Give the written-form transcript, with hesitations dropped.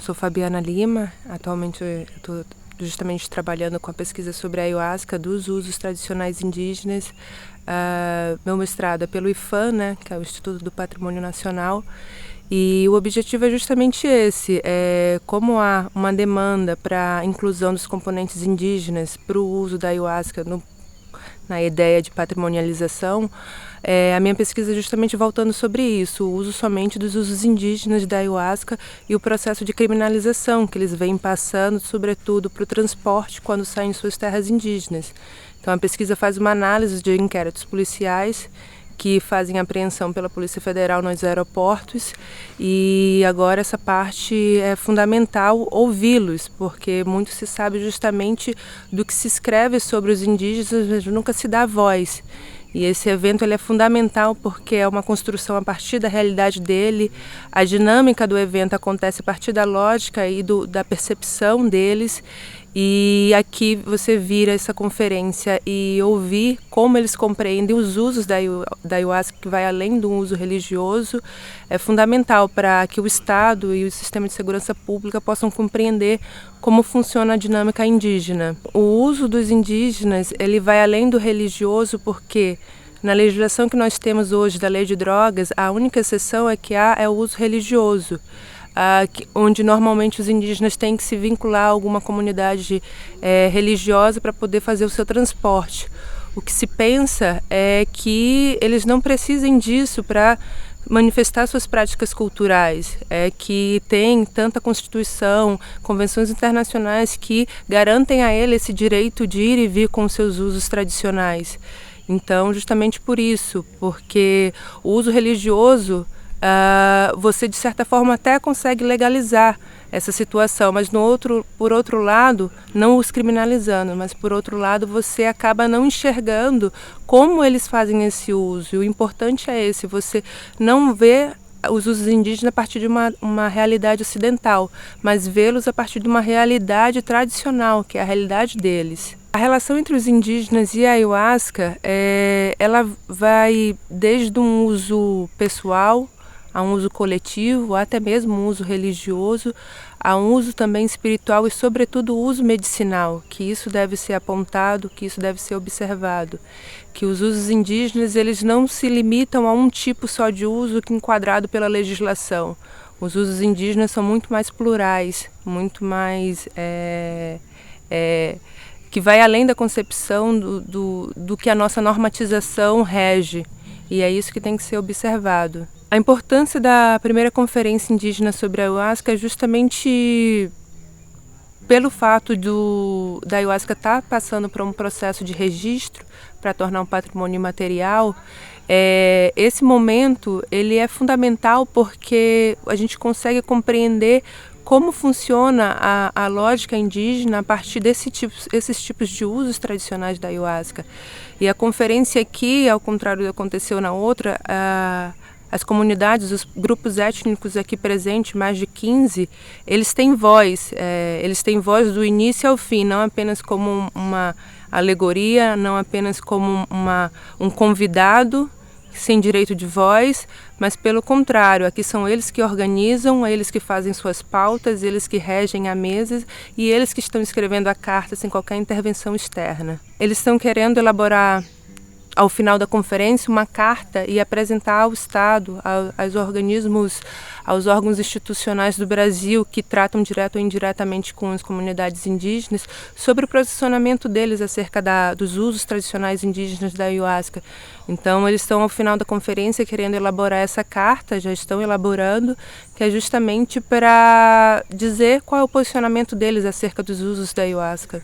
sou Fabiana Lima, atualmente eu estou justamente trabalhando com a pesquisa sobre a ayahuasca, dos usos tradicionais indígenas. Meu mestrado é pelo IPHAN, né, que é o Instituto do Patrimônio Nacional, e o objetivo é justamente esse, como há uma demanda para a inclusão dos componentes indígenas para o uso da ayahuasca na ideia de patrimonialização. A minha pesquisa é justamente voltando sobre isso, o uso somente dos usos indígenas da ayahuasca e o processo de criminalização que eles vêm passando, sobretudo para o transporte quando saem de suas terras indígenas. Então a pesquisa faz uma análise de inquéritos policiais que fazem apreensão pela Polícia Federal nos aeroportos, e agora essa parte é fundamental ouvi-los, porque muito se sabe justamente do que se escreve sobre os indígenas, mas nunca se dá voz. E esse evento ele é fundamental porque é uma construção a partir da realidade dele, a dinâmica do evento acontece a partir da lógica e da percepção deles. E aqui você vir essa conferência e ouvir como eles compreendem os usos da ayahuasca, que vai além do uso religioso, é fundamental para que o Estado e o sistema de segurança pública possam compreender como funciona a dinâmica indígena. O uso dos indígenas ele vai além do religioso porque na legislação que nós temos hoje da lei de drogas, a única exceção é o uso religioso. Onde normalmente os indígenas têm que se vincular a alguma comunidade religiosa para poder fazer o seu transporte. O que se pensa é que eles não precisem disso para manifestar suas práticas culturais, que tem tanta Constituição, convenções internacionais que garantem a ele esse direito de ir e vir com seus usos tradicionais. Então, justamente por isso, porque o uso religioso você de certa forma até consegue legalizar essa situação, mas por outro lado, não os criminalizando, mas por outro lado você acaba não enxergando como eles fazem esse uso. E o importante é esse, você não vê os usos indígenas a partir de uma realidade ocidental, mas vê-los a partir de uma realidade tradicional, que é a realidade deles. A relação entre os indígenas e a ayahuasca, ela vai desde um uso pessoal, a um uso coletivo, até mesmo um uso religioso, a um uso também espiritual e, sobretudo, o uso medicinal, que isso deve ser apontado, que isso deve ser observado, que os usos indígenas eles não se limitam a um tipo só de uso que enquadrado pela legislação. Os usos indígenas são muito mais plurais, muito mais que vai além da concepção do que a nossa normatização rege, e é isso que tem que ser observado. A importância da primeira conferência indígena sobre a ayahuasca é justamente pelo fato da ayahuasca estar passando por um processo de registro para tornar um patrimônio imaterial. Esse momento ele é fundamental porque a gente consegue compreender como funciona a lógica indígena a partir esses tipos de usos tradicionais da ayahuasca. E a conferência aqui, ao contrário do que aconteceu na outra, as comunidades, os grupos étnicos aqui presentes, mais de 15, eles têm voz do início ao fim, não apenas como uma alegoria, não apenas como um convidado sem direito de voz, mas pelo contrário, aqui são eles que organizam, eles que fazem suas pautas, eles que regem a mesa e eles que estão escrevendo a carta sem qualquer intervenção externa. Eles estão querendo elaborar ao final da conferência uma carta e apresentar ao Estado, aos órgãos institucionais do Brasil que tratam direto ou indiretamente com as comunidades indígenas sobre o posicionamento deles acerca dos usos tradicionais indígenas da ayahuasca. Então eles estão ao final da conferência querendo elaborar essa carta, já estão elaborando, que é justamente para dizer qual é o posicionamento deles acerca dos usos da ayahuasca.